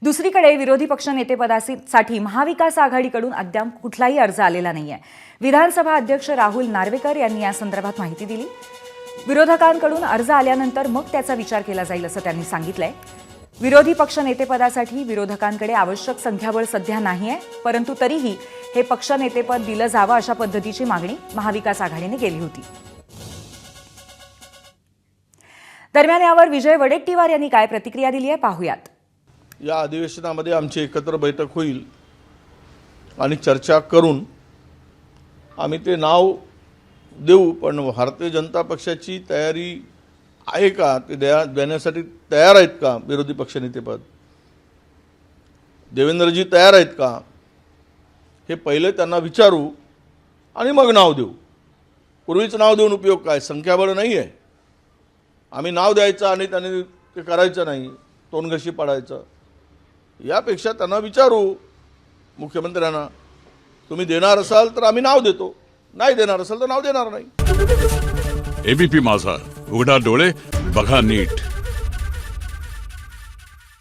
दुसरीकडे विरोधी पक्षनेतेपदासाठी महाविकास आघाडीकडून अद्याप कुठलाही अर्ज आलेला नाहीये। विधानसभा अध्यक्ष राहुल नार्वेकर यांनी या संदर्भात माहिती दिली। विरोधकांकडून अर्ज आल्यानंतर मग त्याचा विचार केला जाईल असं त्यांनी सांगितलंय। विरोधी पक्षनेतेपदासाठी विरोधकांकडे आवश्यक संख्याबळ सध्या नाहीये, परंतु तरीही हे पक्षनेतेपद दिलं जावं अशा पद्धतीची मागणी महाविकास आघाडीने केली होती। दरम्यान यावर विजय वडेट्टीवार यांनी काय प्रतिक्रिया दिली आहे पाहूयात। या अधिवेशनामध्ये आमची एकत्र बैठक होईल आणि चर्चा करून आम्ही ते नाव देऊ, पण भारतीय जनता पक्षाची तयारी आहे का, ते देण्यासाठी तयार आहेत का? विरोधी पक्षनेतेपद देवेंद्रजी तयार आहेत का हे पहिले त्यांना विचारू आणि मग नाव देऊ। पूर्वीच नाव देऊन उपयोग काय? संख्याबळ नाही आहे। आम्ही नाव द्यायचं आणि त्यांनी ते करायचं नाही, तोंडघशी पाडायचं। यापेक्षा त्यांना विचारू, मुख्यमंत्र्यांना, तुम्ही देणार असाल तर आम्ही नाव देतो, नाही देणार असाल तर नाव देणार नाही। एबीपी माझा, उघडा डोळे बघा नीट।